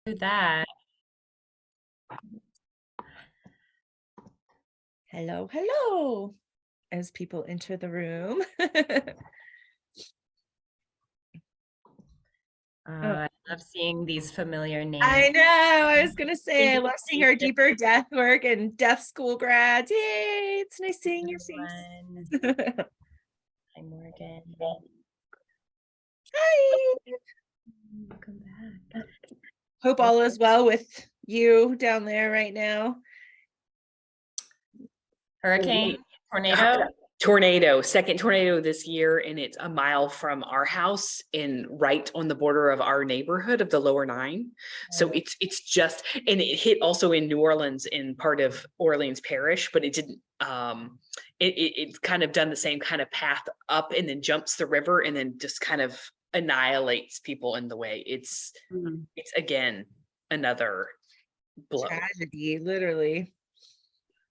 Do that. Hello, hello, as people enter the room. I love seeing these familiar names. I know, I was gonna say, I love seeing our deeper death work and death school grads. Yay, it's nice seeing your face. Hi, Morgan. Hi. Welcome back. Hope all is well with you down there right now. Hurricane, Tornado, second tornado this year, and it's a mile from our house and right on the border of our neighborhood of the lower 9. So it's just, and it hit also in New Orleans in part of Orleans Parish, but it didn't, it's kind of done the same kind of path up and then jumps the river and then just kind of annihilates people in the way. It's again, another blow. Tragedy, literally.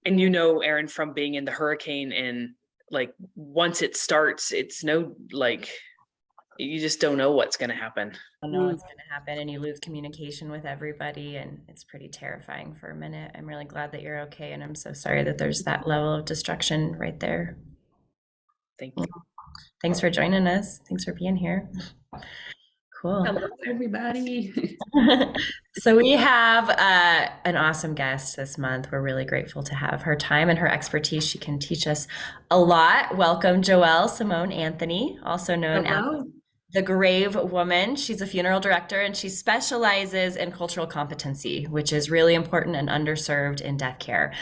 And you know, Erin, from being in the hurricane, and like once it starts, it's no, like, you just don't know what's going to happen. I know what's going to happen, and you lose communication with everybody, and it's pretty terrifying for a minute. I'm really glad that you're okay, and I'm so sorry that there's that level of destruction right there. Thank you. Thanks for joining us. Thanks for being here. Cool. Hello, everybody. So we have an awesome guest this month. We're really grateful to have her time and her expertise. She can teach us a lot. Welcome, Joe'l Simone Anthony, also known as the Grave Woman. She's a funeral director, and she specializes in cultural competency, which is really important and underserved in death care.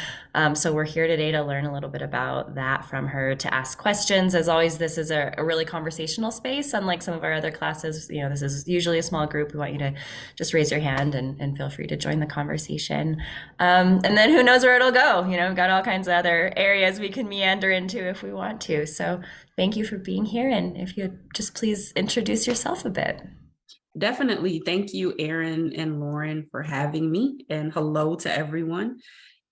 So we're here today to learn a little bit about that from her, to ask questions. As always, this is a really conversational space. Unlike some of our other classes, you know, this is usually a small group. We want you to just raise your hand and feel free to join the conversation. And then who knows where it'll go? You know, we've got all kinds of other areas we can meander into if we want to. So thank you for being here. And if you'd just please introduce yourself a bit. Definitely. Thank you, Erin and Lauren, for having me. And hello to everyone.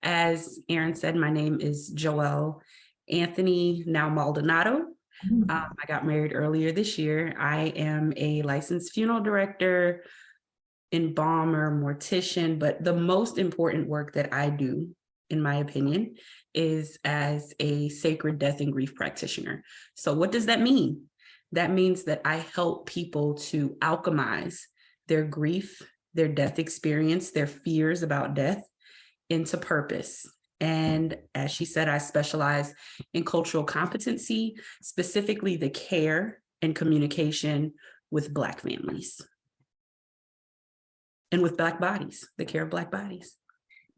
As Erin said, my name is Joe'l Anthony, now Maldonado. I got married earlier this year. I am a licensed funeral director, embalmer, mortician, but the most important work that I do, in my opinion, is as a sacred death and grief practitioner. So what does that mean? That means that I help people to alchemize their grief, their death experience, their fears about death into purpose. And as she said, I specialize in cultural competency, specifically the care and communication with Black families and with Black bodies, the care of Black bodies.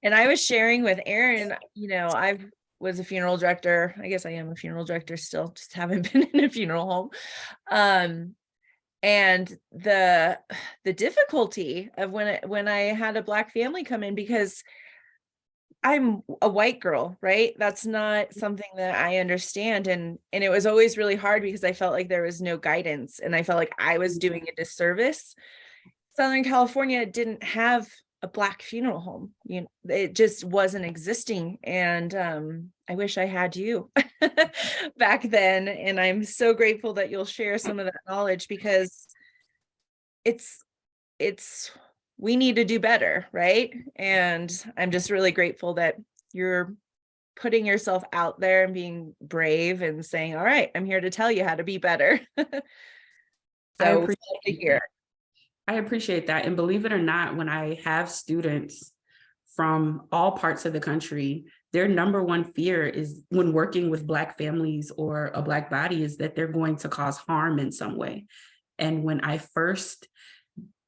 And I was sharing with Erin, you know, I was a funeral director. I guess I am a funeral director still, just haven't been in a funeral home. And the difficulty of when I had a Black family come in, because I'm a white girl, right? That's not something that I understand. And it was always really hard because I felt like there was no guidance, and I felt like I was doing a disservice. Southern California didn't have a Black funeral home. You know, it just wasn't existing. And I wish I had you back then. And I'm so grateful that you'll share some of that knowledge, because it's we need to do better, right? And I'm just really grateful that you're putting yourself out there and being brave and saying, all right, I'm here to tell you how to be better. So I appreciate that. And believe it or not, when I have students from all parts of the country, their number one fear is, when working with Black families or a Black body, is that they're going to cause harm in some way. And when I first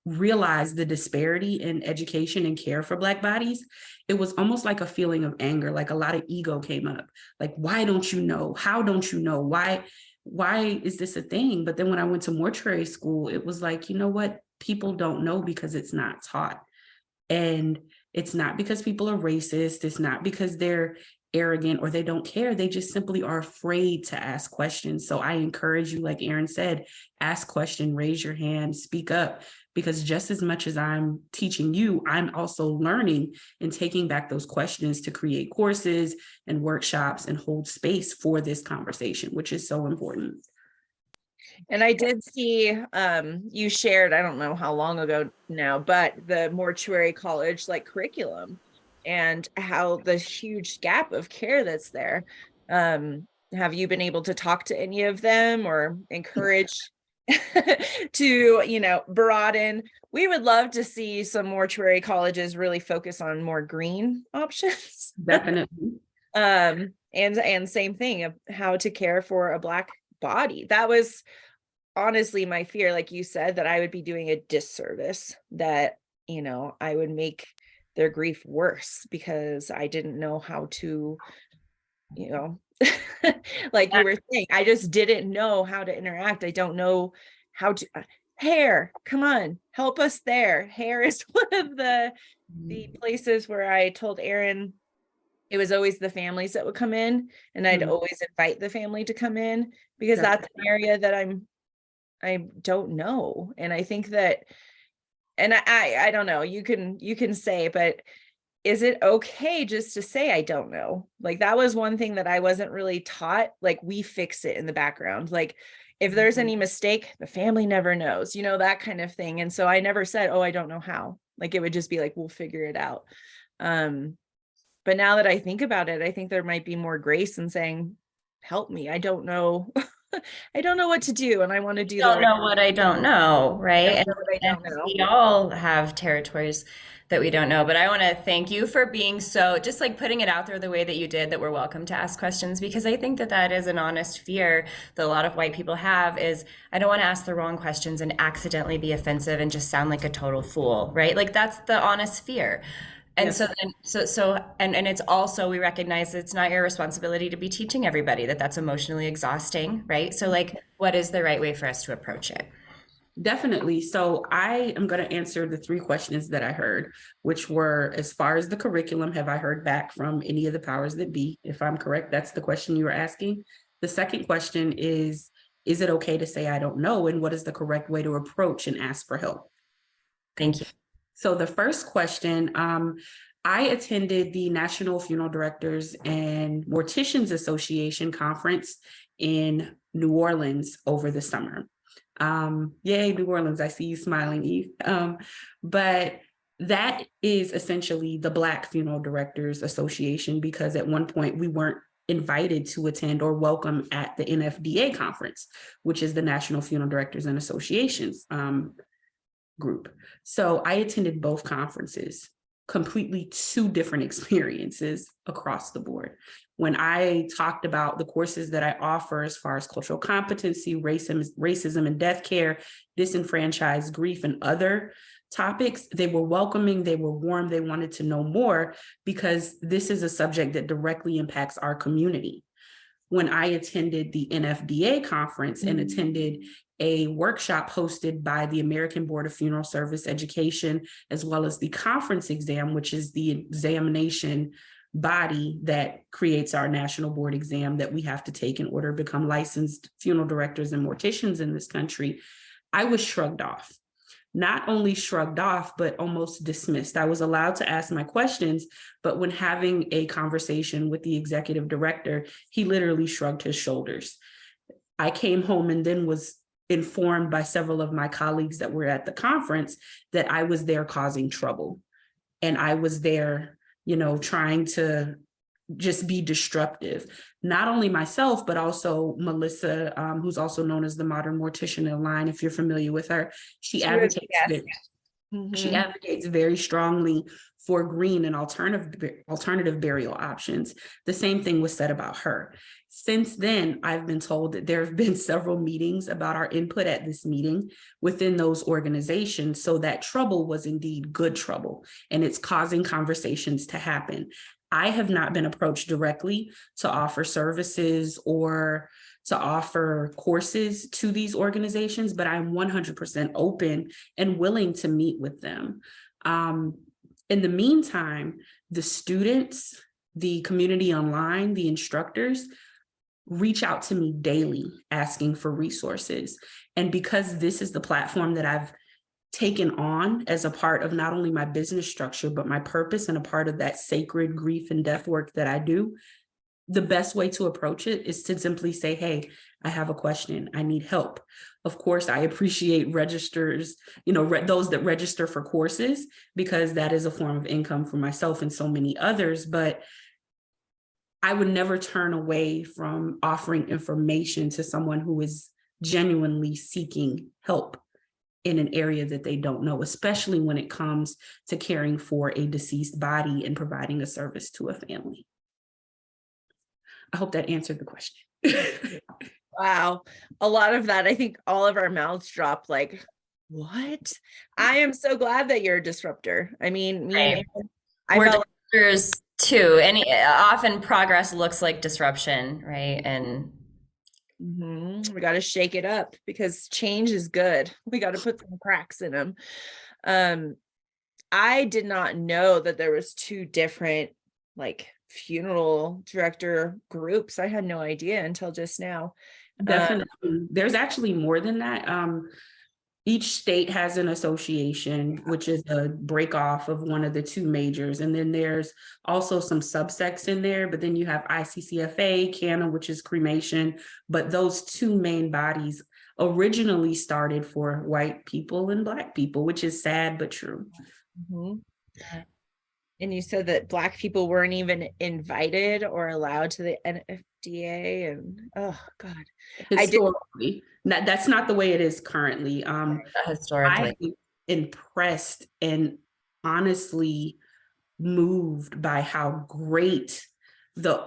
realized the disparity in education and care for Black bodies, it was almost like a feeling of anger, like a lot of ego came up. Like, why don't you know? How don't you know? Why is this a thing? But then when I went to mortuary school, it was like, you know what? People don't know because it's not taught. And it's not because people are racist. It's not because they're arrogant or they don't care. They just simply are afraid to ask questions. So I encourage you, like Erin said, ask questions, raise your hand, speak up, because just as much as I'm teaching you, I'm also learning and taking back those questions to create courses and workshops and hold space for this conversation, which is so important. And I did see you shared, I don't know how long ago now, but the mortuary college like curriculum and how the huge gap of care that's there. Have you been able to talk to any of them or encourage to, broaden? We would love to see some mortuary colleges really focus on more green options. Definitely. And same thing of how to care for a Black body. That was honestly my fear, like you said, that I would be doing a disservice, that I would make their grief worse because I didn't know how to, like you were saying, I just didn't know how to interact. I don't know how to hair, come on, help us there. Hair is one of the places where I told Aaron it was always the families that would come in, and I'd always invite the family to come in because that's an area that I don't know. And I think that, and I don't know, you can say, but is it okay just to say, I don't know? Like that was one thing that I wasn't really taught. Like we fix it in the background. Like if there's any mistake, the family never knows, that kind of thing. And so I never said, oh, I don't know how. Like it would just be like, we'll figure it out. But now that I think about it, I think there might be more grace in saying, help me. I don't know. I don't know what to do. And I want to do the Don't right know what I don't know, right? Don't know what I don't And know. we all have territories that we don't know. But I want to thank you for being so, just like putting it out there the way that you did, that we're welcome to ask questions, because I think that that is an honest fear that a lot of white people have is, I don't want to ask the wrong questions and accidentally be offensive and just sound like a total fool, right? Like that's the honest fear. And Yes. so then, and it's also, we recognize it's not your responsibility to be teaching everybody that that's emotionally exhausting, right? So like, what is the right way for us to approach it? Definitely. So I am going to answer the 3 questions that I heard, which were, as far as the curriculum, have I heard back from any of the powers that be? If I'm correct, that's the question you were asking. The second question is it okay to say I don't know? And what is the correct way to approach and ask for help? Thank you. So the first question, I attended the National Funeral Directors and Morticians Association conference in New Orleans over the summer. Yay, New Orleans, I see you smiling, Eve. But that is essentially the Black Funeral Directors Association, because at one point we weren't invited to attend or welcome at the NFDA conference, which is the National Funeral Directors and Associations group. So I attended both conferences, completely 2 different experiences across the board. When I talked about the courses that I offer as far as cultural competency, racism and death care, disenfranchised grief, and other topics, they were welcoming, they were warm, they wanted to know more because this is a subject that directly impacts our community. When I attended the NFDA conference and attended a workshop hosted by the American Board of Funeral Service Education, as well as the conference exam, which is the examination body that creates our national board exam that we have to take in order to become licensed funeral directors and morticians in this country, I was shrugged off. Not only shrugged off, but almost dismissed. I was allowed to ask my questions, but when having a conversation with the executive director, he literally shrugged his shoulders. I came home and then was informed by several of my colleagues that were at the conference that I was there causing trouble. And I was there, trying to just be disruptive. Not only myself, but also Melissa, who's also known as the Modern Mortician in Line, if you're familiar with her. She advocates very strongly for green and alternative burial options. The same thing was said about her. Since then, I've been told that there have been several meetings about our input at this meeting within those organizations. So that trouble was indeed good trouble, and it's causing conversations to happen. I have not been approached directly to offer services or to offer courses to these organizations, but I'm 100% open and willing to meet with them. In the meantime, the students, the community online, the instructors reach out to me daily asking for resources. And because this is the platform that I've taken on as a part of not only my business structure, but my purpose and a part of that sacred grief and death work that I do, the best way to approach it is to simply say, hey, I have a question, I need help. Of course, I appreciate registers, those that register for courses, because that is a form of income for myself and so many others. But I would never turn away from offering information to someone who is genuinely seeking help in an area that they don't know, especially when it comes to caring for a deceased body and providing a service to a family. I hope that answered the question. Wow. A lot of that, I think all of our mouths dropped like, what? I am so glad that you're a disruptor. I mean, me and Right. Aaron, I We're felt disruptors too. And often progress looks like disruption, right? And we got to shake it up because change is good. We got to put some cracks in them. I did not know that there was two different like funeral director groups. I had no idea until just now. Definitely. There's actually more than that. Each state has an association, which is a break off of one of the two majors. And then there's also some subsects in there, but then you have ICCFA, CANA, which is cremation. But those two main bodies originally started for white people and Black people, which is sad but true. Mhm. And you said that Black people weren't even invited or allowed to the NFDA, and oh God, Historically, that's not the way it is currently. historically. I'm impressed and honestly moved by how great the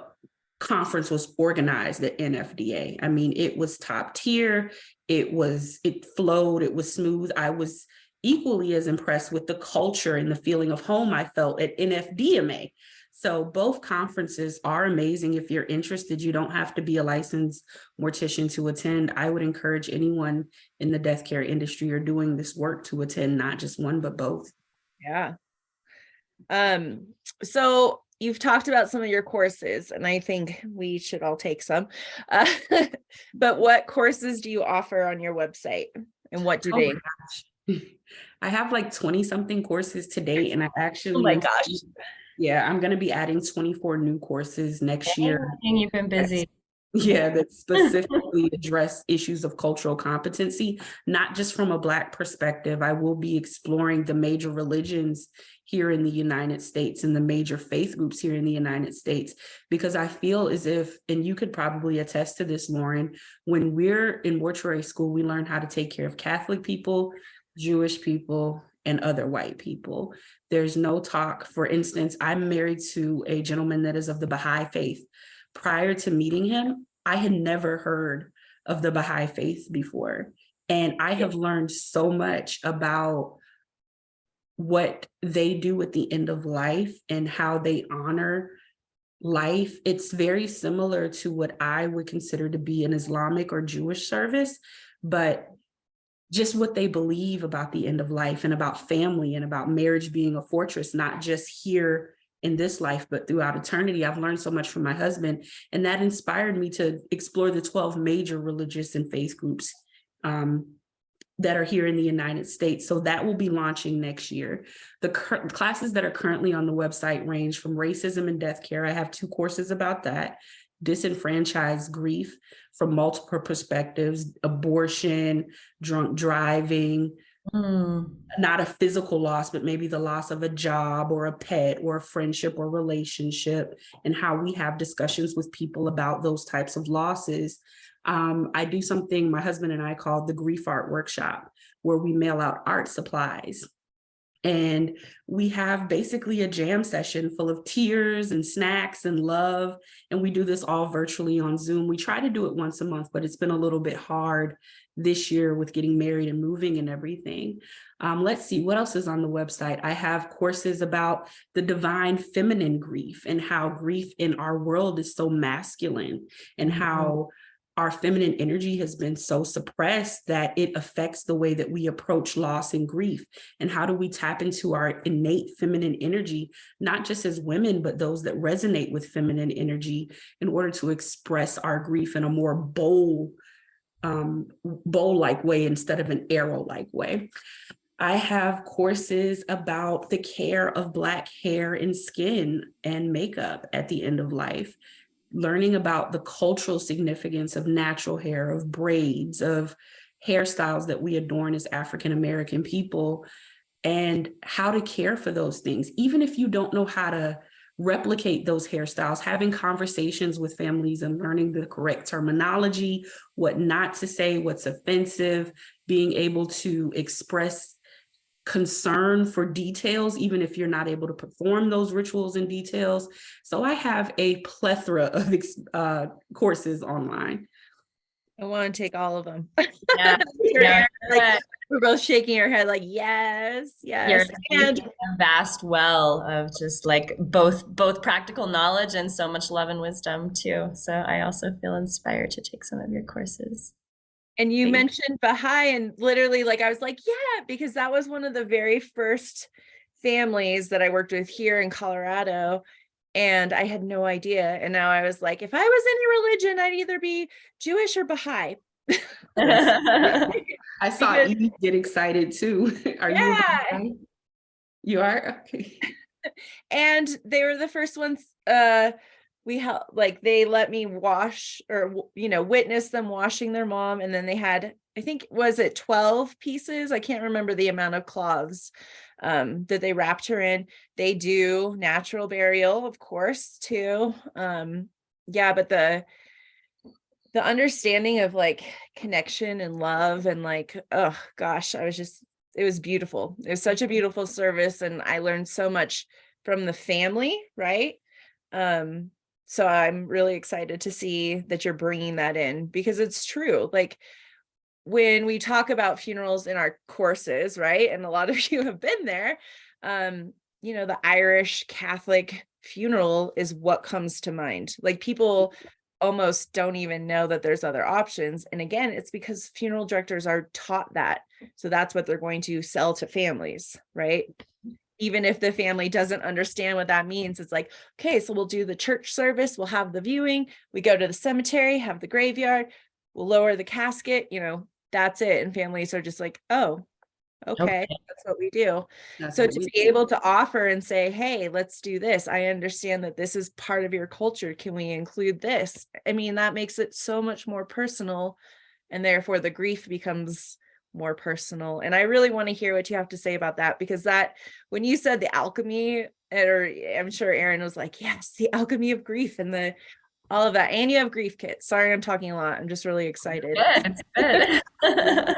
conference was organized at NFDA. I mean, it was top tier. It flowed, it was smooth. I was equally as impressed with the culture and the feeling of home I felt at NFDMA. So both conferences are amazing. If you're interested, you don't have to be a licensed mortician to attend. I would encourage anyone in the death care industry or doing this work to attend not just one, but both. Yeah. So you've talked about some of your courses, and I think we should all take some. But what courses do you offer on your website, and what do they? I have like 20 something courses to date, and I actually, Oh my gosh. Yeah, I'm going to be adding 24 new courses next year. You've been busy. That specifically address issues of cultural competency, not just from a Black perspective. I will be exploring the major religions here in the United States and the major faith groups here in the United States, because I feel as if, and you could probably attest to this, Lauren, when we're in mortuary school, we learn how to take care of Catholic people, Jewish people, and other white people. There's no talk. For instance, I'm married to a gentleman that is of the Baha'i faith. Prior to meeting him, I had never heard of the Baha'i faith before. And I have learned so much about what they do at the end of life and how they honor life. It's very similar to what I would consider to be an Islamic or Jewish service, but just what they believe about the end of life and about family and about marriage being a fortress, not just here in this life, but throughout eternity. I've learned so much from my husband, and that inspired me to explore the 12 major religious and faith groups that are here in the United States. So that will be launching next year. The classes that are currently on the website range from racism and death care. I have 2 courses about that. Disenfranchised grief from multiple perspectives, abortion, drunk driving, not a physical loss, but maybe the loss of a job or a pet or a friendship or relationship, and how we have discussions with people about those types of losses. I do something my husband and I call the Grief Art Workshop, where we mail out art supplies. And we have basically a jam session full of tears and snacks and love. And we do this all virtually on Zoom. We try to do it once a month, but it's been a little bit hard this year with getting married and moving and everything. Let's see, what else is on the website? I have courses about the divine feminine grief and how grief in our world is so masculine, and how our feminine energy has been so suppressed that it affects the way that we approach loss and grief. And how do we tap into our innate feminine energy, not just as women, but those that resonate with feminine energy, in order to express our grief in a more bowl-like way instead of an arrow-like way. I have courses about the care of Black hair and skin and makeup at the end of life. learning about the cultural significance of natural hair, of braids, of hairstyles that we adorn as African American people, and how to care for those things. Even if you don't know how to replicate those hairstyles, having conversations with families and learning the correct terminology, what not to say, what's offensive, being able to express concern for details, even if you're not able to perform those rituals and details. So I have a plethora of courses online. I want to take all of them. Yeah. Sure, Yeah. like, we're both shaking our head like, yes, You're yes. And a vast well of just like both practical knowledge and so much love and wisdom too. So I also feel inspired to take some of your courses. And you mentioned Baha'i, and literally, like, I was like, yeah, because that was one of the very first families that I worked with here in Colorado. And I had no idea. And now I was like, if I was any religion, I'd either be Jewish or Baha'i. I saw you get excited too. Are you? You are? Okay. And they were the first ones we helped, like, they let me wash or witness them washing their mom, and then they had, I think, was it 12 pieces? I can't remember the amount of cloths that they wrapped her in. They do natural burial, of course, too. Yeah, but the understanding of like connection and love and like, oh gosh, it was beautiful. It was such a beautiful service, and I learned so much from the family, right? So I'm really excited to see that you're bringing that in, because it's true. Like, when we talk about funerals in our courses, right? And a lot of you have been there, the Irish Catholic funeral is what comes to mind. Like, people almost don't even know that there's other options. And again, it's because funeral directors are taught that. So that's what they're going to sell to families, right? Even if the family doesn't understand what that means, it's like, okay, so we'll do the church service, we'll have the viewing, we go to the cemetery, have the graveyard, we'll lower the casket, that's it. And families are just like, oh, okay, that's what we do. So to be able to offer and say, hey, let's do this. I understand that this is part of your culture. Can we include this? I mean, that makes it so much more personal, and therefore the grief becomes more personal. And I really want to hear what you have to say about that, because that, when you said the alchemy, or I'm sure Aaron was like, yes, the alchemy of grief and all of that. And you have grief kits. Sorry, I'm talking a lot. I'm just really excited. Good, it's good.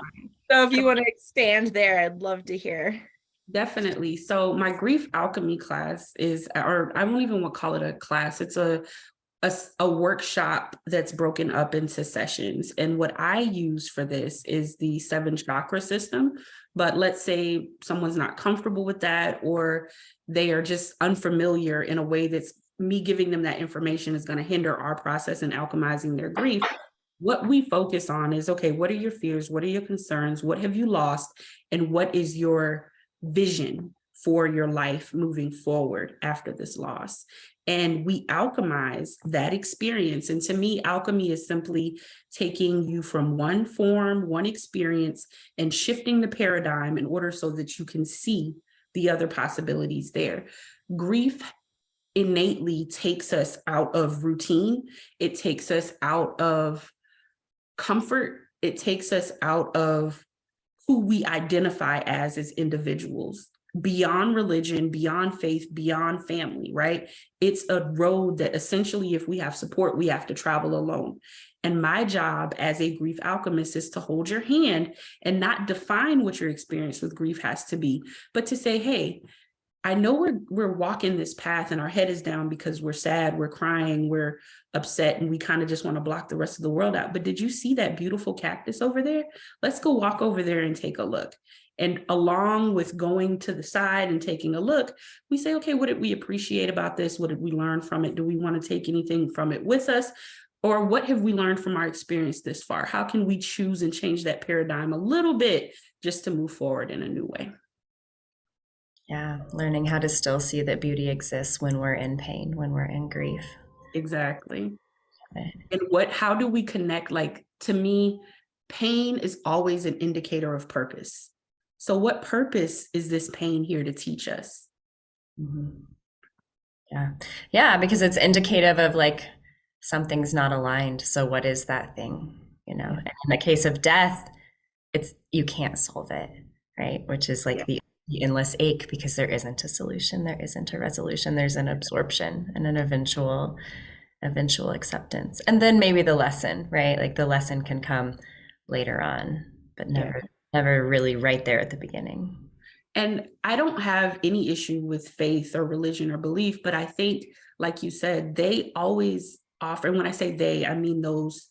So if you want to expand there, I'd love to hear. Definitely. So my grief alchemy class is, or I won't even want to call it a class. It's a workshop that's broken up into sessions. And what I use for this is the 7 chakra system. But let's say someone's not comfortable with that, or they are just unfamiliar in a way that's me giving them that information is going to hinder our process in alchemizing their grief. What we focus on is, okay, what are your fears? What are your concerns? What have you lost? And what is your vision for your life moving forward after this loss? And we alchemize that experience. And to me, alchemy is simply taking you from one form, one experience, and shifting the paradigm in order so that you can see the other possibilities there. Grief innately takes us out of routine. It takes us out of comfort. It takes us out of who we identify as individuals, beyond religion, beyond faith, beyond family, right? It's a road that essentially, if we have support, we have to travel alone. And my job as a grief alchemist is to hold your hand and not define what your experience with grief has to be, but to say, hey, I know we're walking this path and our head is down because we're sad, we're crying, we're upset, and we kind of just want to block the rest of the world out. But did you see that beautiful cactus over there? Let's go walk over there and take a look. And along with going to the side and taking a look, we say, okay, what did we appreciate about this? What did we learn from it? Do we want to take anything from it with us? Or what have we learned from our experience this far? How can we choose and change that paradigm a little bit just to move forward in a new way? Yeah, learning how to still see that beauty exists when we're in pain, when we're in grief. Exactly. And how do we connect? Like, to me, pain is always an indicator of purpose. So what purpose is this pain here to teach us? Mm-hmm. Yeah, because it's indicative of like something's not aligned. So what is that thing? You know, and in the case of death, it's you can't solve it, right? Which is like the endless ache because there isn't a solution, there isn't a resolution, there's an absorption and an eventual acceptance. And then maybe the lesson, right? Like the lesson can come later on, but never really right there at the beginning. And I don't have any issue with faith or religion or belief, but I think, like you said, they always offer, and when I say they, I mean those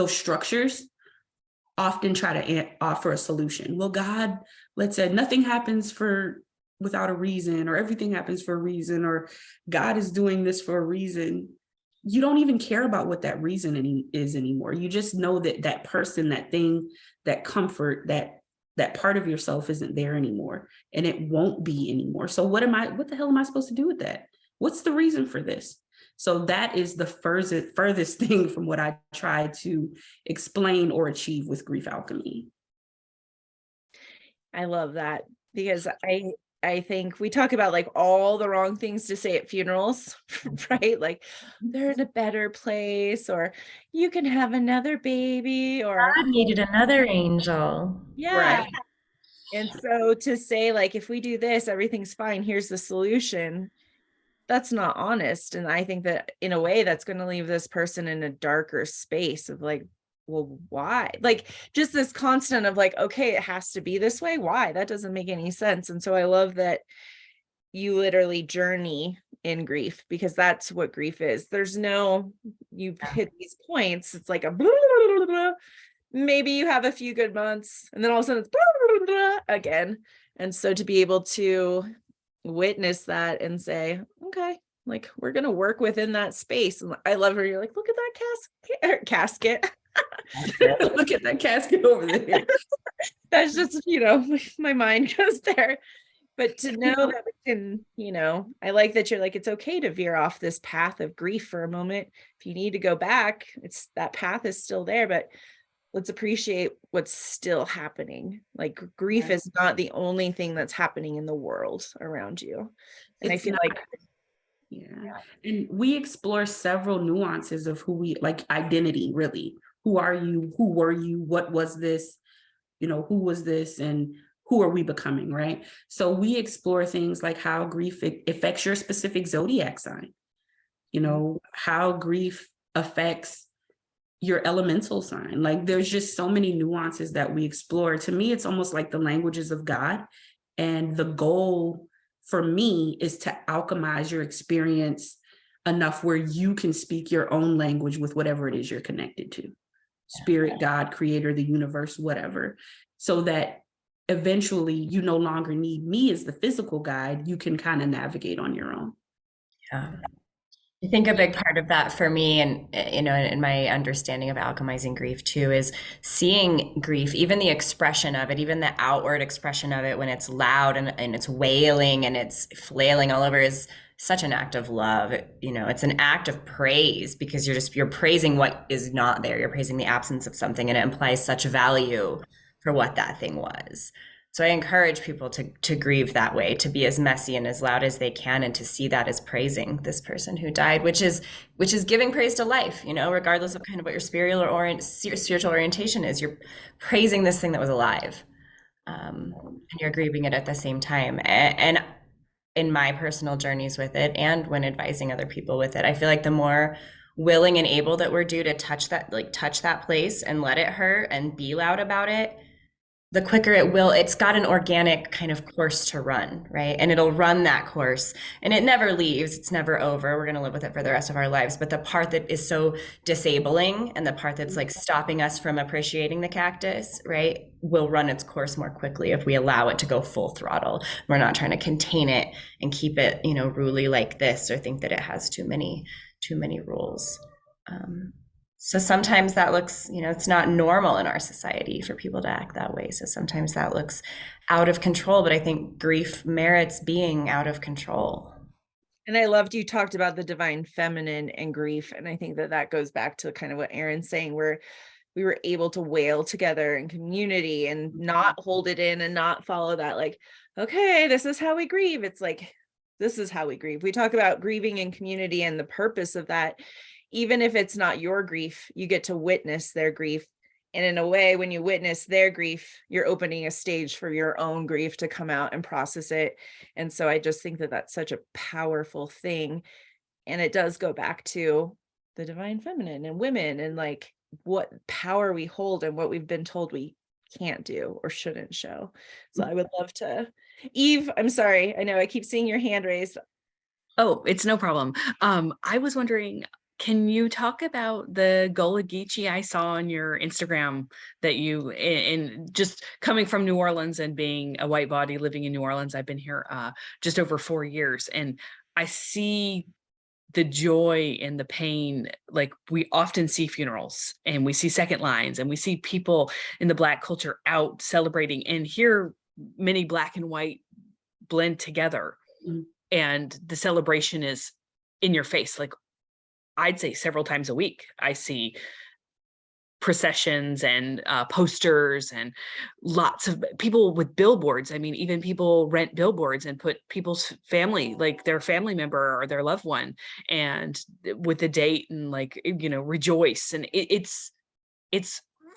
structures often try to offer a solution. Well, God, let's say nothing happens without a reason, or everything happens for a reason, or God is doing this for a reason. You don't even care about what that reason is anymore. You just know that that person, that thing, that comfort, that part of yourself isn't there anymore, and it won't be anymore. So what the hell am I supposed to do with that? What's the reason for this? So that is the furthest thing from what I try to explain or achieve with grief alchemy. I love that, because I think we talk about like all the wrong things to say at funerals, right? Like they're in a better place, or you can have another baby, or God needed another angel. yeah. Right. And so to say like, if we do this, everything's fine, here's the solution, that's not honest. And I think that in a way that's going to leave this person in a darker space of like, well, why? Like just this constant of like, okay, it has to be this way. Why? That doesn't make any sense. And so I love that you literally journey in grief, because that's what grief is. There's no, you've hit these points. It's like a blah, blah, blah, blah. Maybe you have a few good months and then all of a sudden it's blah, blah, blah, blah, again. And so to be able to witness that and say, okay, like we're going to work within that space. And I love her. You're like, look at that casket. Look at that casket over there. That's just, my mind goes there. But to know that we can, I like that you're like, it's okay to veer off this path of grief for a moment. If you need to go back, it's that path is still there, but let's appreciate what's still happening. Like grief is not the only thing that's happening in the world around you. And I feel like and we explore several nuances of who we like, identity, really. Who are you? Who were you? What was this? Who was this? And who are we becoming, right? So we explore things like how grief affects your specific zodiac sign, how grief affects your elemental sign. Like there's just so many nuances that we explore. To me, it's almost like the languages of God. And the goal for me is to alchemize your experience enough where you can speak your own language with whatever it is you're connected to. Spirit, God, creator, the universe, whatever. So that eventually you no longer need me as the physical guide. You can kind of navigate on your own. Yeah. I think a big part of that for me, and in my understanding of alchemizing grief too, is seeing grief, even the expression of it, even the outward expression of it when it's loud and it's wailing and it's flailing all over, is such an act of love. It's an act of praise, because you're praising what is not there. You're praising the absence of something, and it implies such value for what that thing was. So I encourage people to grieve that way, to be as messy and as loud as they can, and to see that as praising this person who died, which is giving praise to life, regardless of kind of what your spiritual orientation is. You're praising this thing that was alive, and you're grieving it at the same time. And in my personal journeys with it, and when advising other people with it, I feel like the more willing and able that we're due to touch that place and let it hurt and be loud about it, the quicker it's got an organic kind of course to run, right? And it'll run that course, and it never leaves. It's never over. We're going to live with it for the rest of our lives. But the part that is so disabling, and the part that's like stopping us from appreciating the cactus, right, will run its course more quickly if we allow it to go full throttle. We're not trying to contain it and keep it, ruly like this, or think that it has too many rules. So sometimes that looks, it's not normal in our society for people to act that way. So sometimes that looks out of control, but I think grief merits being out of control. And I loved you talked about the divine feminine and grief. And I think that goes back to kind of what Erin's saying, where we were able to wail together in community and not hold it in and not follow that, like, okay, this is how we grieve. It's like, This is how we grieve. We talk about grieving in community and the purpose of that. Even if it's not your grief, you get to witness their grief. And in a way, when you witness their grief, you're opening a stage for your own grief to come out and process it. And so I just think that that's such a powerful thing. And it does go back to the divine feminine and women and like what power we hold and what we've been told we can't do or shouldn't show. So I would love to, Eve, I'm sorry. I know I keep seeing your hand raised. Oh, it's no problem. I was wondering, can you talk about the Gullah Geechee I saw on your Instagram that you, in just coming from New Orleans and being a white body living in New Orleans, I've been here just over 4 years, and I see the joy and the pain. Like, we often see funerals and we see second lines and we see people in the Black culture out celebrating, and here many Black and white blend together. Mm. And the celebration is in your face. Like, I'd say several times a week, I see processions and posters and lots of people with billboards. I mean, even people rent billboards and put people's family, like their family member or their loved one, and with the date and like, rejoice. And it's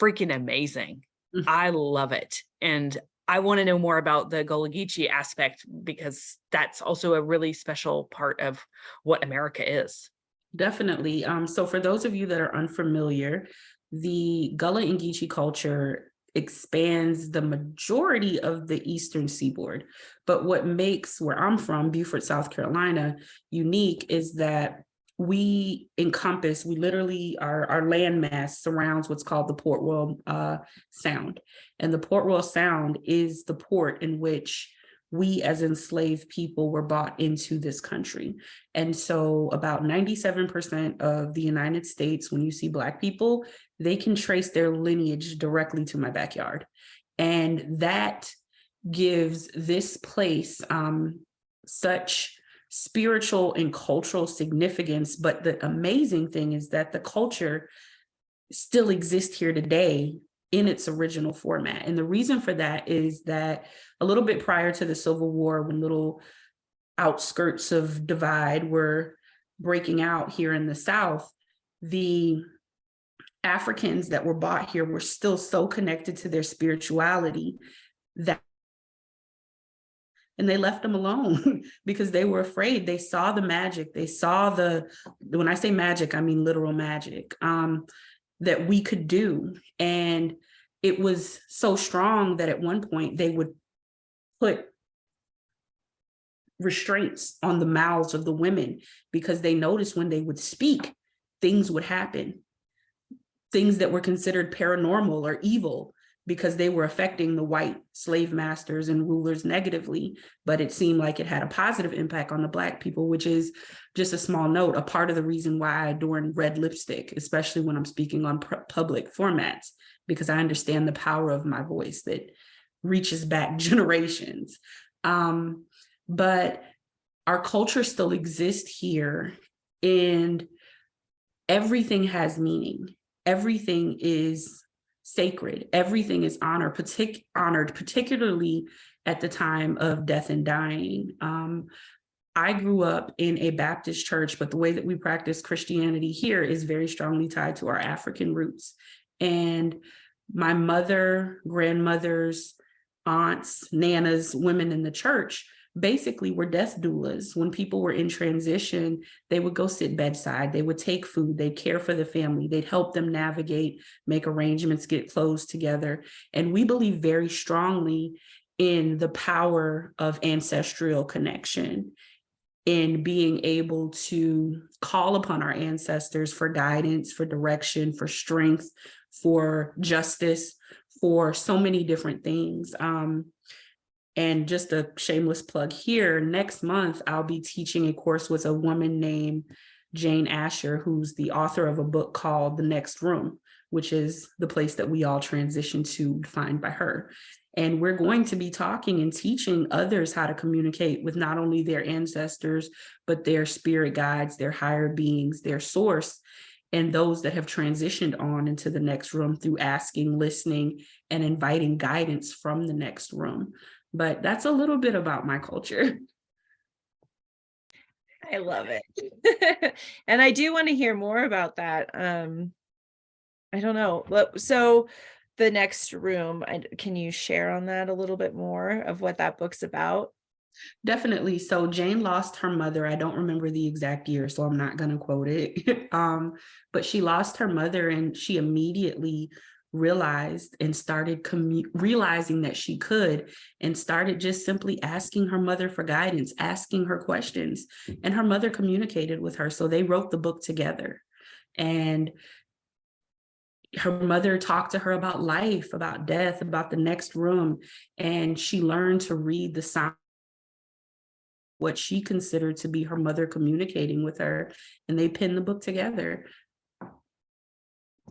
freaking amazing. Mhm. I love it. And I want to know more about the Gullah Geechee aspect, because that's also a really special part of what America is. Definitely. So for those of you that are unfamiliar, the Gullah and Geechee culture expands the majority of the Eastern Seaboard. But what makes where I'm from, Beaufort, South Carolina, unique is that we literally, our landmass surrounds what's called the Port Royal Sound. And the Port Royal Sound is the port in which we as enslaved people were brought into this country. And so about 97% of the United States, when you see Black people, they can trace their lineage directly to my backyard. And that gives this place such spiritual and cultural significance. But the amazing thing is that the culture still exists here today in its original format. And the reason for that is that a little bit prior to the Civil War, when little outskirts of divide were breaking out here in the South, the Africans that were brought here were still so connected to their spirituality that, and they left them alone because they were afraid. They saw the magic. They saw when I say magic, I mean literal magic, that we could do. And it was so strong that at one point they would put restraints on the mouths of the women because they noticed when they would speak, things would happen. Things that were considered paranormal or evil because they were affecting the white slave masters and rulers negatively. But it seemed like it had a positive impact on the Black people, which is just a small note, a part of the reason why I adorn red lipstick, especially when I'm speaking on public formats, because I understand the power of my voice that reaches back generations. But our culture still exists here, and everything has meaning. Everything is sacred. Everything is honored, particularly at the time of death and dying. I grew up in a Baptist church, but the way that we practice Christianity here is very strongly tied to our African roots. And my mother, grandmothers, aunts, nanas, women in the church basically were death doulas. When people were in transition, they would go sit bedside, they would take food, they'd care for the family, they'd help them navigate, make arrangements, get clothes together. And we believe very strongly in the power of ancestral connection, in being able to call upon our ancestors for guidance, for direction, for strength, for justice, for so many different things. And just a shameless plug here, next month, I'll be teaching a course with a woman named Jane Asher, who's the author of a book called The Next Room, which is the place that we all transition to, defined by her. And we're going to be talking and teaching others how to communicate with not only their ancestors, but their spirit guides, their higher beings, their source, and those that have transitioned on into the next room through asking, listening, and inviting guidance from the next room. But that's a little bit about my culture. I love it. And I do want to hear more about that. I don't know. So the next room, can you share on that a little bit more of what that book's about? Definitely. So Jane lost her mother. I don't remember the exact year, so I'm not going to quote it. But she lost her mother, and she immediately realized and started realizing that she could, and started just simply asking her mother for guidance, asking her questions. And her mother communicated with her. So they wrote the book together. And her mother talked to her about life, about death, about the next room. And she learned to read the signs, what she considered to be her mother communicating with her, and they penned the book together.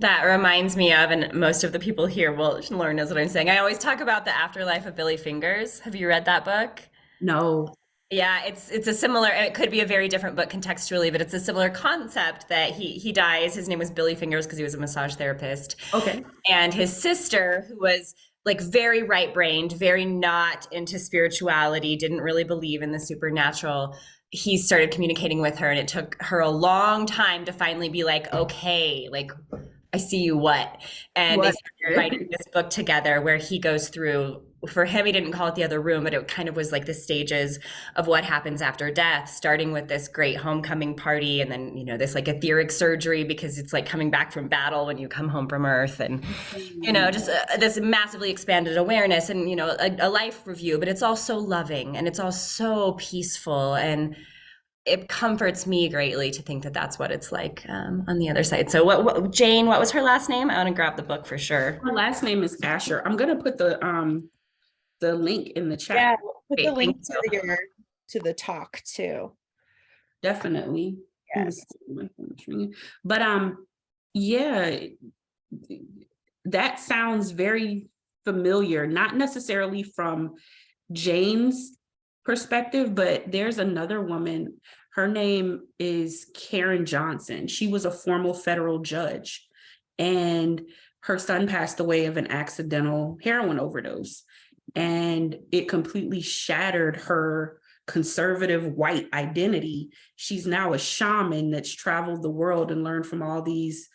That reminds me of, and most of the people here will learn is what I'm saying. I always talk about the afterlife of Billy Fingers. Have you read that book? No. Yeah, it's a similar, it could be a very different book contextually, but it's a similar concept that he dies. His name was Billy Fingers because he was a massage therapist. Okay. And his sister, who was like very right-brained, very not into spirituality, didn't really believe in the supernatural. He started communicating with her, and it took her a long time to finally be like, okay, like I see you, what? And they What? started writing this book together where he goes through, for him, he didn't call it the other room, but it kind of was like the stages of what happens after death, starting with this great homecoming party, and then, you know, this like etheric surgery because it's like coming back from battle when you come home from Earth, and, you know, just this massively expanded awareness, and, you know, a life review, but it's all so loving and it's all so peaceful, and it comforts me greatly to think that that's what it's like on the other side. So Jane, what was her last name? I want to grab the book for sure. Her last name is Asher. I'm gonna put the link in the chat. Yeah, put the Great, link thank you. to the talk too. Definitely. Yes. But yeah, that sounds very familiar, not necessarily from Jane's perspective, but there's another woman. Her name is Karen Johnson. She was a former federal judge, and her son passed away of an accidental heroin overdose. And it completely shattered her conservative white identity. She's now a shaman that's traveled the world and learned from all these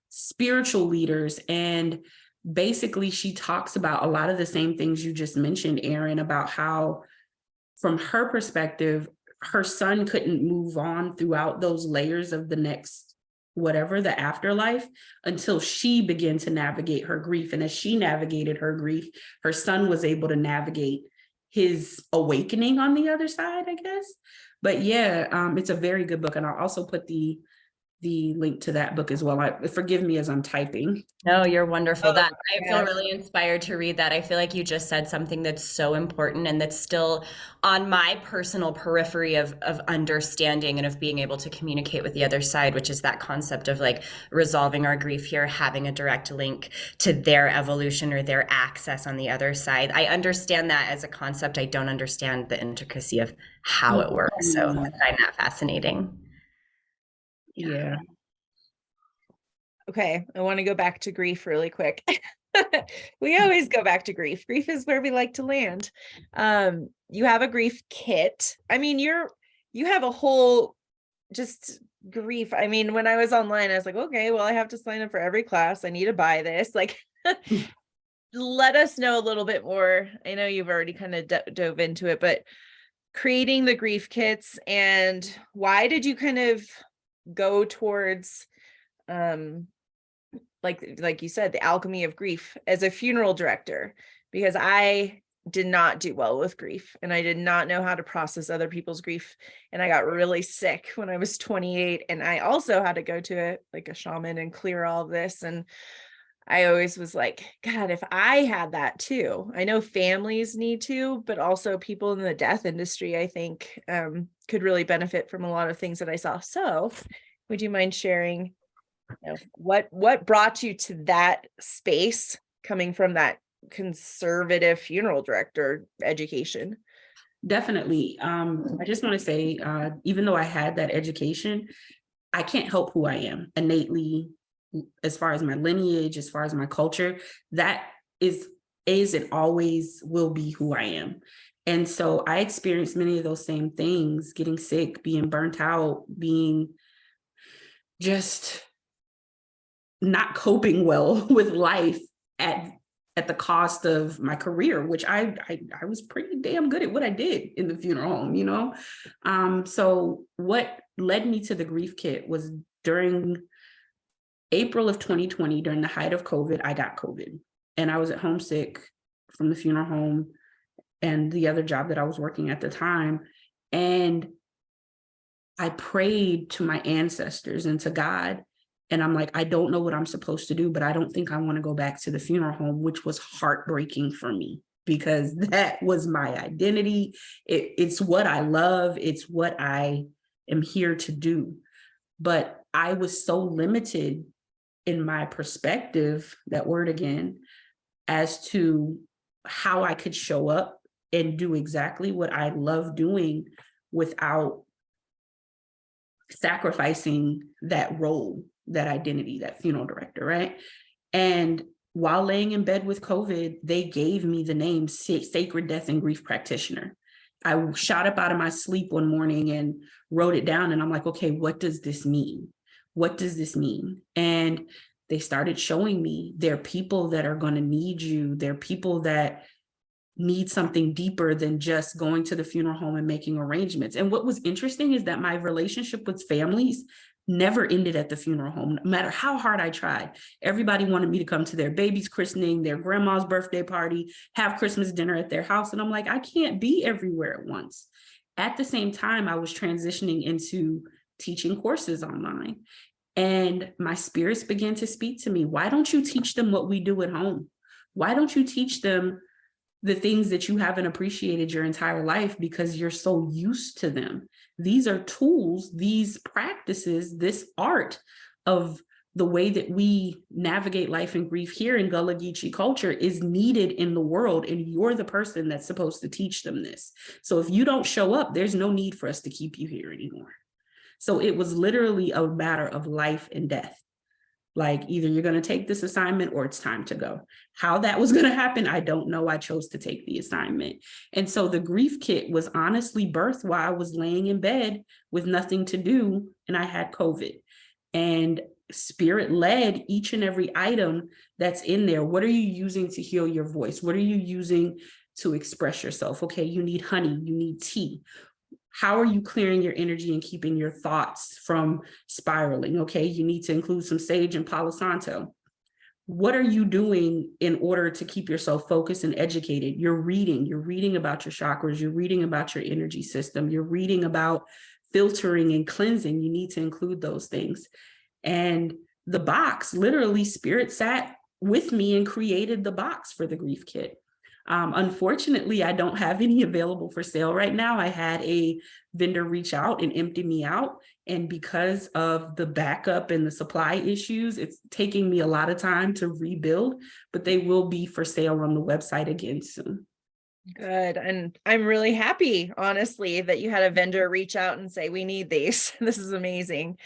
spiritual leaders. And basically, she talks about a lot of the same things you just mentioned, Erin, about how, from her perspective, her son couldn't move on throughout those layers of the next, whatever, the afterlife, until she began to navigate her grief. And as she navigated her grief, her son was able to navigate his awakening on the other side, I guess. But yeah, it's a very good book. And I'll also put the link to that book as well. Forgive me as I'm typing. No, you're wonderful. That I feel yes. really inspired to read that. I feel like you just said something that's so important and that's still on my personal periphery of understanding and of being able to communicate with the other side, which is that concept of like resolving our grief here, having a direct link to their evolution or their access on the other side. I understand that as a concept. I don't understand the intricacy of how it works. So I find that fascinating. Yeah. Okay, I want to go back to grief really quick. We always go back to grief. Grief is where we like to land. You have a grief kit. I mean, you have a whole just grief. I mean, when I was online, I was like, okay, well, I have to sign up for every class. I need to buy this. Like, let us know a little bit more. I know you've already kind of dove into it, but creating the grief kits, and why did you kind of go towards like you said, the alchemy of grief as a funeral director? Because I did not do well with grief, and I did not know how to process other people's grief, and I got really sick when I was 28, and I also had to go to a shaman and clear all of this. And I always was like, God, if I had that too. I know families need to, but also people in the death industry, I think, could really benefit from a lot of things that I saw. So would you mind sharing, what brought you to that space, coming from that conservative funeral director education? Definitely. I just want to say, even though I had that education, I can't help who I am innately, as far as my lineage, as far as my culture. That is and always will be who I am. And so I experienced many of those same things, getting sick, being burnt out, being just not coping well with life at the cost of my career, which I was pretty damn good at what I did in the funeral home, you know? So what led me to the grief kit was during April of 2020, during the height of COVID, I got COVID and I was at home sick from the funeral home and the other job that I was working at the time. And I prayed to my ancestors and to God. And I'm like, I don't know what I'm supposed to do, but I don't think I want to go back to the funeral home, which was heartbreaking for me because that was my identity. It's what I love. It's what I am here to do. But I was so limited in my perspective, that word again, as to how I could show up and do exactly what I love doing without sacrificing that role, that identity, that funeral director, right? And while laying in bed with COVID, they gave me the name Sacred Death and Grief Practitioner. I shot up out of my sleep one morning and wrote it down. And I'm like, okay, what does this mean? What does this mean? And they started showing me there are people that are going to need you. There are people that need something deeper than just going to the funeral home and making arrangements. And what was interesting is that my relationship with families never ended at the funeral home, no matter how hard I tried. Everybody wanted me to come to their baby's christening, their grandma's birthday party, have Christmas dinner at their house. And I'm like, I can't be everywhere at once. At the same time, I was transitioning into teaching courses online. And my spirits began to speak to me. Why don't you teach them what we do at home? Why don't you teach them the things that you haven't appreciated your entire life because you're so used to them? These are tools, these practices, this art of the way that we navigate life and grief here in Gullah Geechee culture is needed in the world, and you're the person that's supposed to teach them this. So if you don't show up, there's no need for us to keep you here anymore. So it was literally a matter of life and death. Like either you're going to take this assignment or it's time to go. How that was going to happen, I don't know. I chose to take the assignment. And so the grief kit was honestly birthed while I was laying in bed with nothing to do and I had COVID. And Spirit led each and every item that's in there. What are you using to heal your voice? What are you using to express yourself? Okay, you need honey, you need tea. How are you clearing your energy and keeping your thoughts from spiraling? Okay, you need to include some sage and Palo Santo. What are you doing in order to keep yourself focused and educated? You're reading about your chakras, you're reading about your energy system, you're reading about filtering and cleansing. You need to include those things. And the box, literally, Spirit sat with me and created the box for the grief kit. Unfortunately, I don't have any available for sale right now. I had a vendor reach out and empty me out. And because of the backup and the supply issues, it's taking me a lot of time to rebuild, but they will be for sale on the website again soon. Good. And I'm really happy, honestly, that you had a vendor reach out and say, we need these. This is amazing.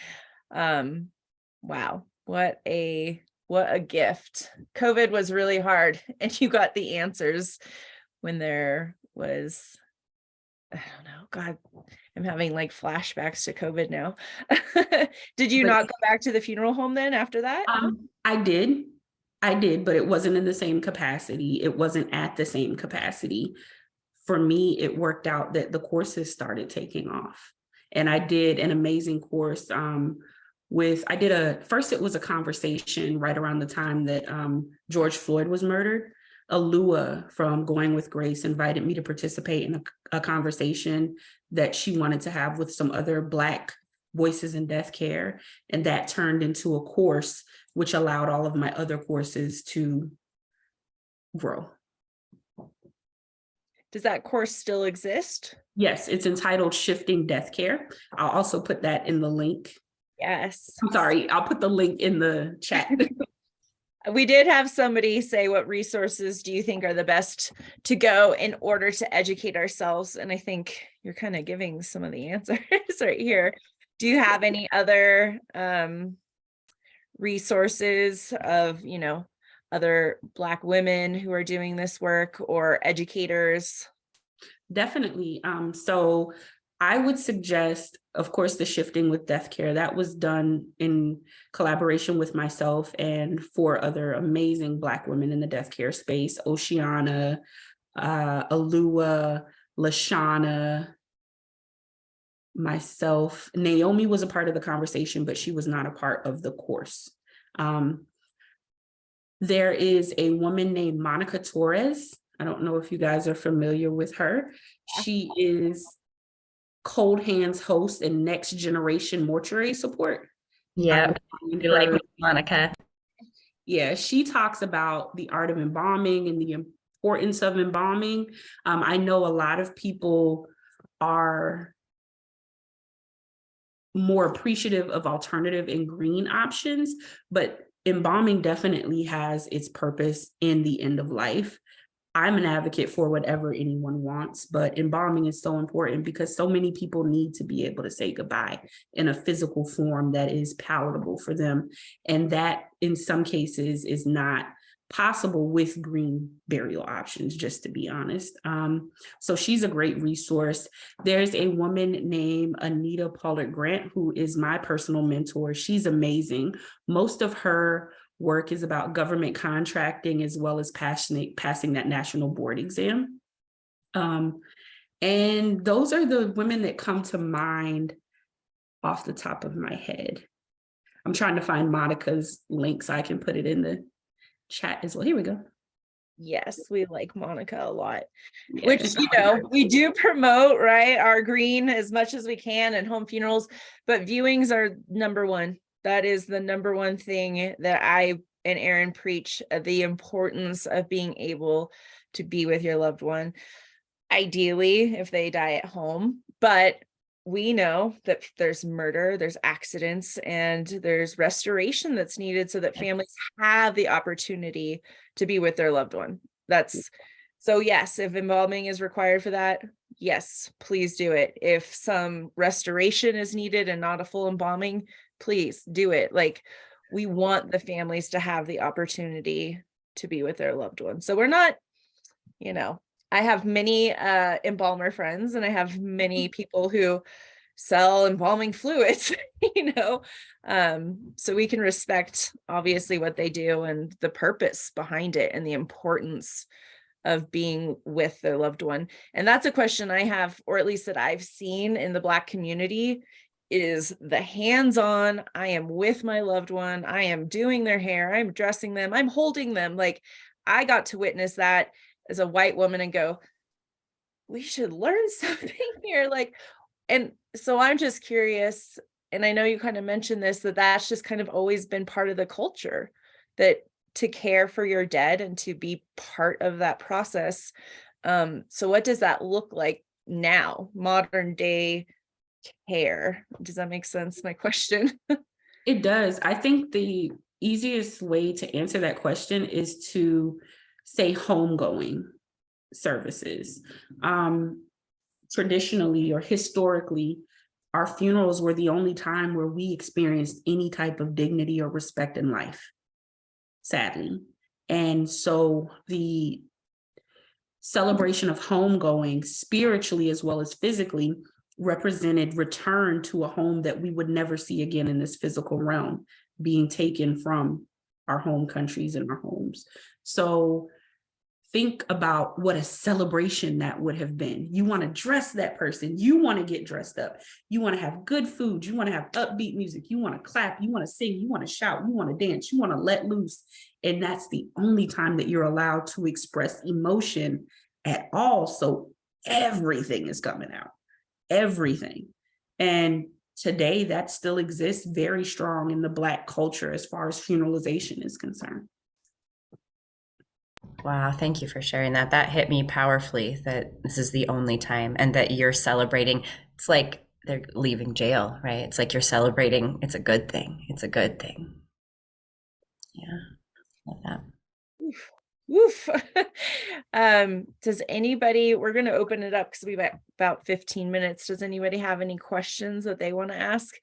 Wow. What a gift. COVID was really hard and you got the answers when there was, I don't know, God, I'm having like flashbacks to COVID now. Did you not go back to the funeral home then after that? I did, but it wasn't in the same capacity. It wasn't at the same capacity. For me, it worked out that the courses started taking off. And I did an amazing course first it was a conversation right around the time that George Floyd was murdered. Alua from Going with Grace invited me to participate in a conversation that she wanted to have with some other Black voices in death care. And that turned into a course, which allowed all of my other courses to grow. Does that course still exist? Yes, it's entitled Shifting Death Care. I'll also put that in the link. Yes. I'm sorry, I'll put the link in the chat. We did have somebody say, what resources do you think are the best to go in order to educate ourselves? And I think you're kind of giving some of the answers right here. Do you have any other resources of, other Black women who are doing this work or educators? Definitely. So I would suggest, of course, the shifting with death care. That was done in collaboration with myself and 4 other amazing Black women in the death care space: Oceana, Alua, Lashana, myself. Naomi was a part of the conversation, but she was not a part of the course. There is a woman named Monica Torres. I don't know if you guys are familiar with her. She is Cold Hands host and Next Generation Mortuary Support. Yeah, you like Her, Monica. yeah, she talks about the art of embalming and the importance of embalming. I know a lot of people are more appreciative of alternative and green options, but embalming definitely has its purpose in the end of life. I'm an advocate for whatever anyone wants, but embalming is so important because so many people need to be able to say goodbye in a physical form that is palatable for them. And that in some cases is not possible with green burial options, just to be honest. So she's a great resource. There's a woman named Anita Pollard Grant, who is my personal mentor. She's amazing. Most of her work is about government contracting as well as passing that national board exam. And those are the women that come to mind off the top of my head. I'm trying to find Monica's link so I can put it in the chat as well. Here we go. Yes, we like Monica a lot, Yeah. which, we do promote, right, our green as much as we can and home funerals, but viewings are number one. That is the number one thing that I and Erin preach, the importance of being able to be with your loved one. Ideally, if they die at home, but we know that there's murder, there's accidents, and there's restoration that's needed so that families have the opportunity to be with their loved one. So yes, if embalming is required for that, yes, please do it. If some restoration is needed and not a full embalming, please do it. Like, we want the families to have the opportunity to be with their loved one. So we're not, I have many embalmer friends, and I have many people who sell embalming fluids, so we can respect obviously what they do and the purpose behind it and the importance of being with their loved one. And that's a question I have, or at least that I've seen in the Black community, is the hands-on. I am with my loved one. I am doing their hair. I'm dressing them. I'm holding them. Like, I got to witness that as a white woman and go, we should learn something here. Like, and so I'm just curious, and I know you kind of mentioned this, that's just kind of always been part of the culture, that to care for your dead and to be part of that process. So what does that look like now, modern day care? Does that make sense, my question? It does. I think the easiest way to answer that question is to say homegoing services. Traditionally or historically, our funerals were the only time where we experienced any type of dignity or respect in life, sadly. And so the celebration of homegoing, spiritually as well as physically, represented return to a home that we would never see again in this physical realm, being taken from our home countries and our homes. So think about what a celebration that would have been. You want to dress that person. You want to get dressed up. You want to have good food. You want to have upbeat music. You want to clap. You want to sing. You want to shout. You want to dance. You want to let loose. And that's the only time that you're allowed to express emotion at all. So everything is coming out. Everything. And today that still exists very strong in the Black culture as far as funeralization is concerned. Wow, thank you for sharing that. That hit me powerfully, that this is the only time and that you're celebrating. It's like they're leaving jail, right? It's like you're celebrating. It's a good thing. It's a good thing. Yeah, love that. Woof. Does anybody, we're going to open it up because we have about 15 minutes. Does anybody have any questions that they want to ask?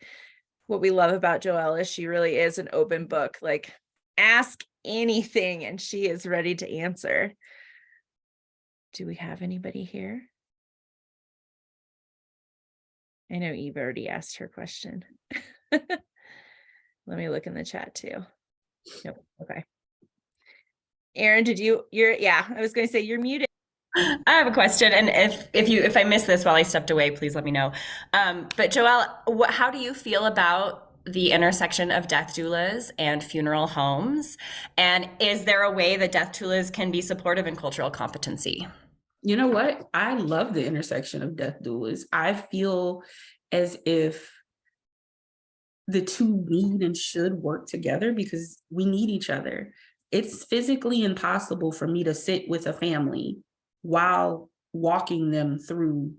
What we love about Joe'l is she really is an open book. Like, ask anything and she is ready to answer. Do we have anybody here? I know Eve already asked her question. Let me look in the chat too. Nope. Okay. Erin, I was going to say you're muted. I have a question, and if I missed this while I stepped away, please let me know. But Joelle, how do you feel about the intersection of death doulas and funeral homes? And is there a way that death doulas can be supportive in cultural competency? You know what? I love the intersection of death doulas. I feel as if the two need and should work together because we need each other. It's physically impossible for me to sit with a family while walking them through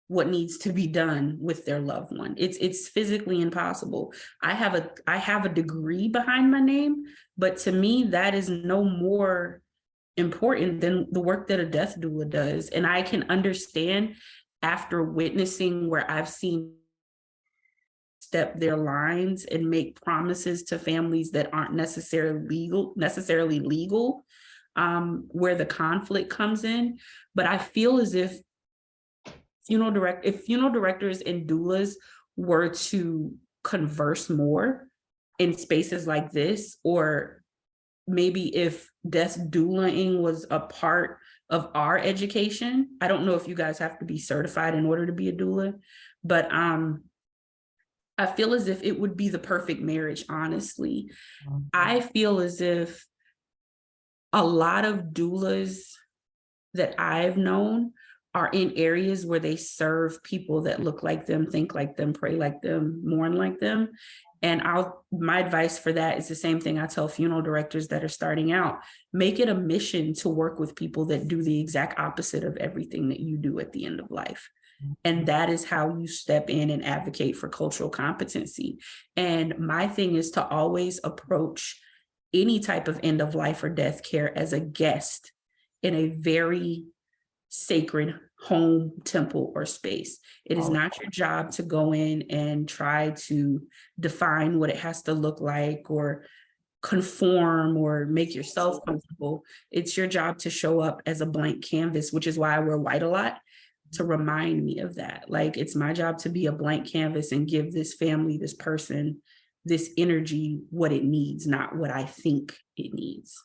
what needs to be done with their loved one. It's physically impossible. I have a degree behind my name, but to me that is no more important than the work that a death doula does. And I can understand after witnessing where I've seen step their lines and make promises to families that aren't necessarily legal, where the conflict comes in. But I feel as if funeral directors and doulas were to converse more in spaces like this, or maybe if death doulaing was a part of our education. I don't know if you guys have to be certified in order to be a doula, but I feel as if it would be the perfect marriage, honestly. I feel as if a lot of doulas that I've known are in areas where they serve people that look like them, think like them, pray like them, mourn like them. And my advice for that is the same thing I tell funeral directors that are starting out. Make it a mission to work with people that do the exact opposite of everything that you do at the end of life. And that is how you step in and advocate for cultural competency. And my thing is to always approach any type of end of life or death care as a guest in a very sacred home, temple, or space. It is not your job to go in and try to define what it has to look like or conform or make yourself comfortable. It's your job to show up as a blank canvas, which is why I wear white a lot, to remind me of that. Like, it's my job to be a blank canvas and give this family, this person, this energy what it needs, not what I think it needs.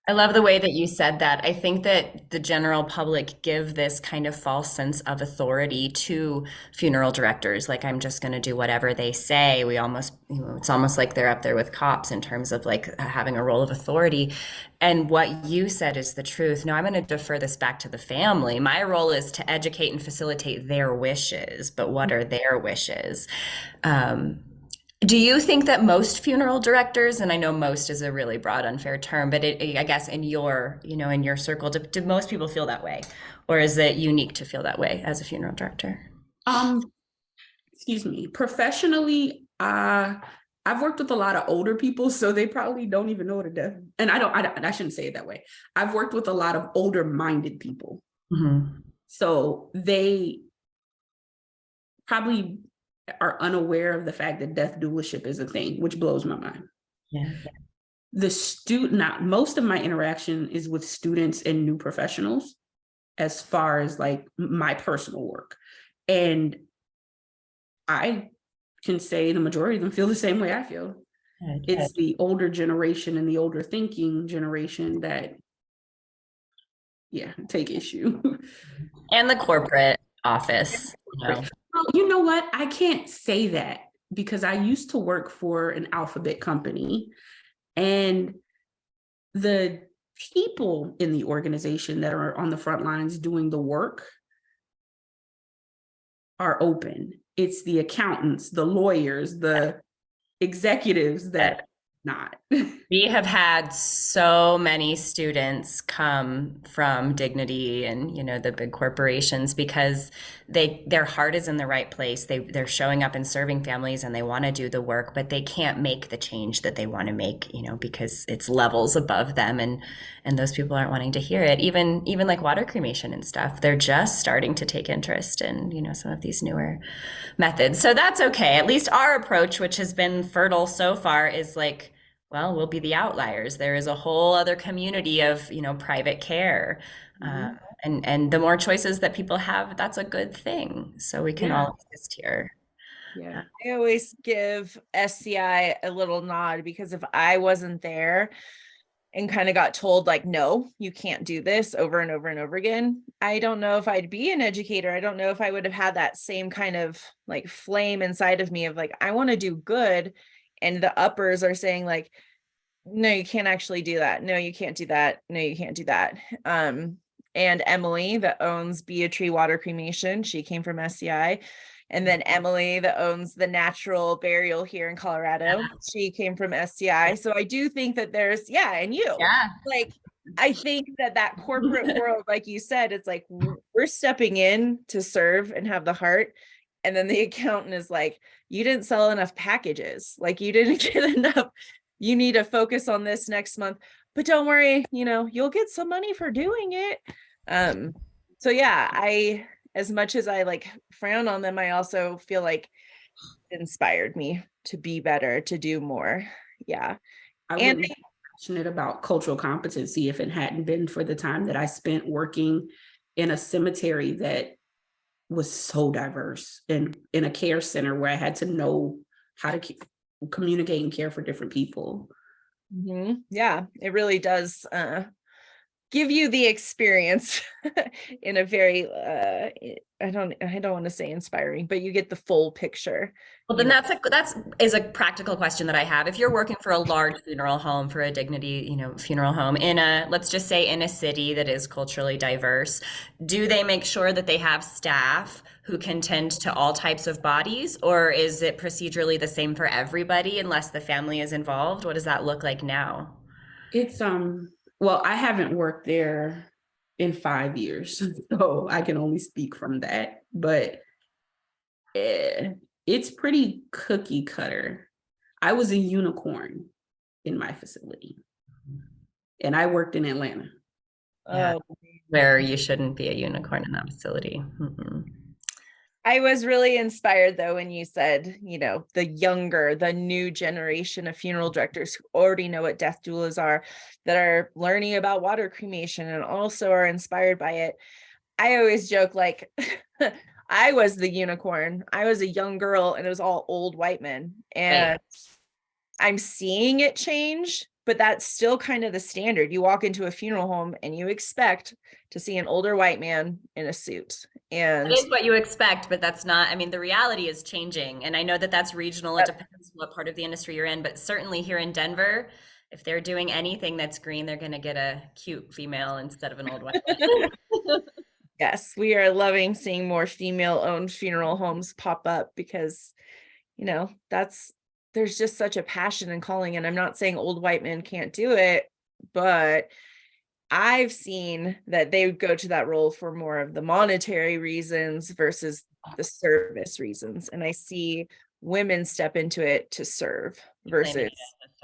I love the way that you said that. I think that the general public give this kind of false sense of authority to funeral directors. Like, I'm just going to do whatever they say. It's almost like they're up there with cops in terms of like having a role of authority. And what you said is the truth. Now, I'm going to defer this back to the family. My role is to educate and facilitate their wishes, but what are their wishes? Do you think that most funeral directors, and I know most is a really broad, unfair term, but I guess in your circle, do most people feel that way? Or is it unique to feel that way as a funeral director? Excuse me. Professionally, I've worked with a lot of older people, so they probably don't even know what a death, and I shouldn't say it that way. I've worked with a lot of older minded people. Mm-hmm. So they probably are unaware of the fact that death doulaship is a thing, which blows my mind. Yeah. Most of my interaction is with students and new professionals as far as like my personal work. And I can say the majority of them feel the same way I feel. Okay. It's the older generation and the older thinking generation that, take issue. And the corporate office. Well, you know what? I can't say that because I used to work for an alphabet company, and the people in the organization that are on the front lines doing the work are open. It's the accountants, the lawyers, the executives that not. We have had so many students come from Dignity and the big corporations because their heart is in the right place. They're showing up and serving families and they want to do the work, but they can't make the change that they want to make, because it's levels above them, and those people aren't wanting to hear it. Even like water cremation and stuff, they're just starting to take interest in some of these newer methods. So that's okay. At least our approach, which has been fertile so far, is like, well, we'll be the outliers. There is a whole other community of, private care. Uh, Mhm. and the more choices that people have, that's a good thing. So we can Yeah, all exist here. yeah. I always give SCI a little nod because if I wasn't there and kind of got told like, no, you can't do this over and over and over again, I don't know if I'd be an educator. I don't know if I would have had that same kind of like flame inside of me of like, I want to do good. And the uppers are saying like, no, you can't actually do that. No, you can't do that. No, you can't do that. And Emily that owns Beatree Water Cremation, she came from SCI. And then Emily that owns the natural burial here in Colorado, she came from SCI. So I do think that there's, yeah, and you, Yeah. like, I think that corporate world, like you said, it's like we're stepping in to serve and have the heart. And then the accountant is like, you didn't sell enough packages. Like you didn't get enough. You need to focus on this next month, but don't worry, you'll get some money for doing it. So yeah, as much as I like frown on them, I also feel like it inspired me to be better, to do more. Yeah. I And wouldn't be passionate about cultural competency if it hadn't been for the time that I spent working in a cemetery that was so diverse and in a care center where I had to know how to communicate and care for different people. yeah, it really does give you the experience in a very I don't want to say inspiring, but you get the full picture. Well, then that's a practical question that I have. If you're working for a large funeral home, for a dignity, funeral home in let's just say in a city that is culturally diverse, do they make sure that they have staff who can tend to all types of bodies, or is it procedurally the same for everybody unless the family is involved? What does that look like now? It's well, I haven't worked there in 5 years, so I can only speak from that. But it's pretty cookie cutter. I was a unicorn in my facility, and I worked in Atlanta. Yeah, Oh, where you shouldn't be a unicorn in that facility. I was really inspired though when you said, the new generation of funeral directors who already know what death doulas are, that are learning about water cremation and also are inspired by it. I always joke like I was the unicorn. I was a young girl and it was all old white men. And Right. I'm seeing it change, but that's still kind of the standard. You walk into a funeral home and you expect to see an older white man in a suit. That And is what you expect, but that's not, I mean, the reality is changing. And I know that that's regional. It depends what part of the industry you're in, but certainly here in Denver, if they're doing anything that's green, they're going to get a cute female instead of an old white man. yes, we are loving seeing more female owned funeral homes pop up because, that's there's just such a passion and calling. And I'm not saying old white men can't do it, but I've seen that they would go to that role for more of the monetary reasons versus the service reasons. And I see women step into it to serve Claiming versus it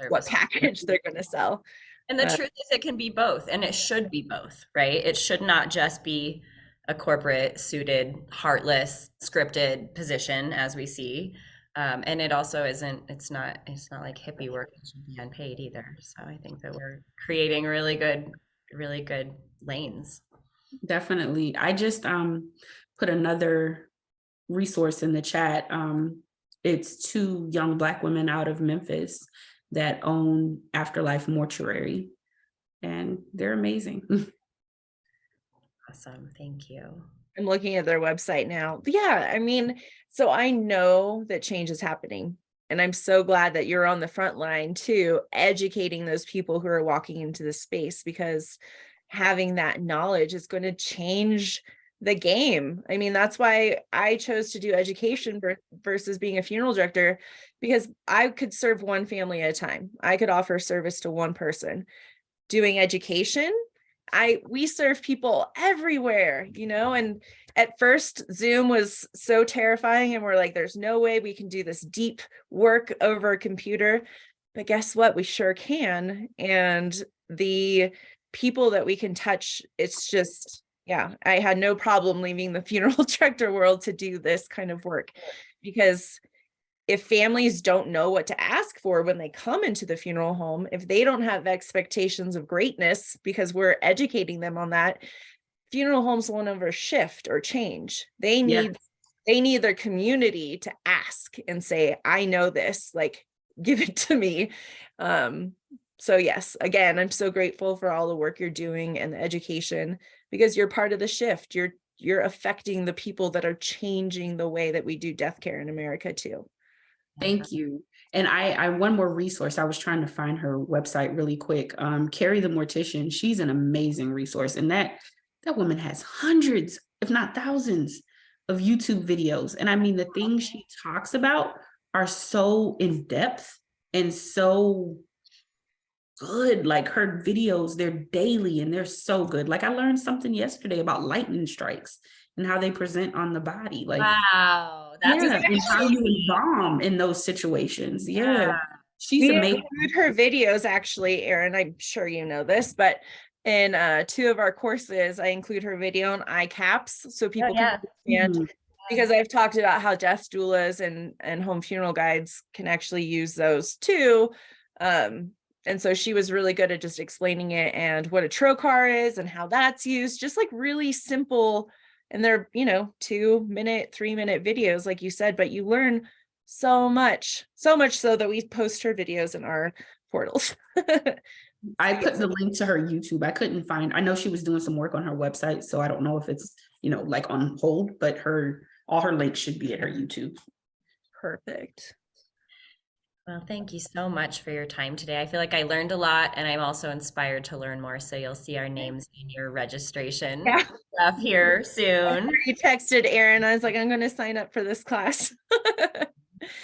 as a what service. package they're going to sell. And the Uh, truth is, it can be both, and it should be both, right? It should not just be a corporate, suited, heartless, scripted position as we see. And it also isn't, it's not like hippie work, it should be unpaid either. So I think that we're creating really good lanes. Definitely. I just put another resource in the chat. It's two young Black women out of Memphis that own Afterlife Mortuary, and they're amazing. Awesome. Thank you. I'm looking at their website now. Yeah, I mean, so I know that change is happening. And I'm so glad that you're on the front line too, educating those people who are walking into the space, because having that knowledge is going to change the game. I mean, that's why I chose to do education versus being a funeral director, because I could serve one family at a time. I could offer service to one person. Doing education, we serve people everywhere, and at first Zoom was so terrifying and we're like, there's no way we can do this deep work over a computer, but guess what, we sure can. And the people that we can touch, it's just, yeah, I had no problem leaving the funeral director world to do this kind of work, because if families don't know what to ask for when they come into the funeral home, if they don't have expectations of greatness because we're educating them on that, funeral homes will never shift or change. They need their community to ask and say, I know this, like, give it to me. So yes, again, I'm so grateful for all the work you're doing and the education, because you're part of the shift. You're affecting the people that are changing the way that we do death care in America too. Thank you. And I one more resource. I was trying to find her website really quick. Carrie the Mortician, she's an amazing resource. And that woman has hundreds, if not thousands, of YouTube videos. And I mean, the things she talks about are so in depth and so good. Like her videos, they're daily and they're so good. Like I learned something yesterday about lightning strikes and how they present on the body. Like, wow, that's yeah, and how you embalm in those situations. Yeah, she's We amazing. include her videos, actually, Erin, I'm sure you know this, but in 2 of our courses, I include her video on eye caps so people can understand. Because I've talked about how death doulas and home funeral guides can actually use those too. And so she was really good at just explaining it and what a trocar is and how that's used, just like really simple. And they're, 2-minute, 3-minute videos, like you said, but you learn so much so that we post her videos in our portals. I put the link to her YouTube. I know she was doing some work on her website, so I don't know if it's, like on hold, but all her links should be at her YouTube. Perfect. Well, thank you so much for your time today. I feel like I learned a lot, and I'm also inspired to learn more. So you'll see our names in your registration stuff here soon. You texted Erin. I was like, I'm going to sign up for this class.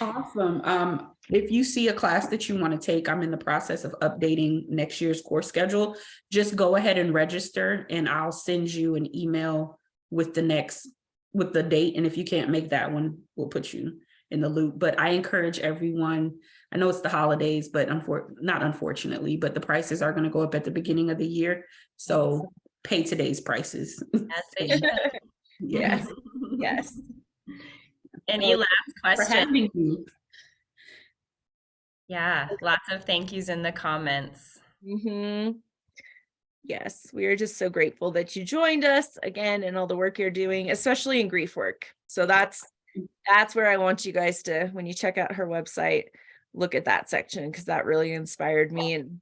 Awesome. If you see a class that you want to take, I'm in the process of updating next year's course schedule. Just go ahead and register, and I'll send you an email with the date. And if you can't make that one, we'll put you in the loop. But I encourage everyone, I know it's the holidays, but not unfortunately, but the prices are going to go up at the beginning of the year. So pay today's prices. As they should. Yes. Yes. Any last For questions? having me. Yeah, lots of thank yous in the comments. Yes, we are just so grateful that you joined us again and all the work you're doing, especially in grief work. So that's where I want you guys to, when you check out her website, look at that section, because that really inspired me. And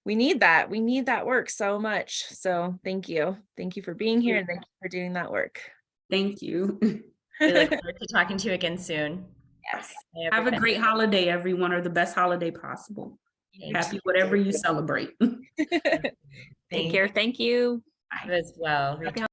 we need that work so much. So thank you for being here, and thank you for doing that work. Thank you. We look forward to talking to you again soon. Yes. Have a great holiday, everyone, or the best holiday possible. Happy whatever you celebrate. Take care. Thank you. You as well. Happy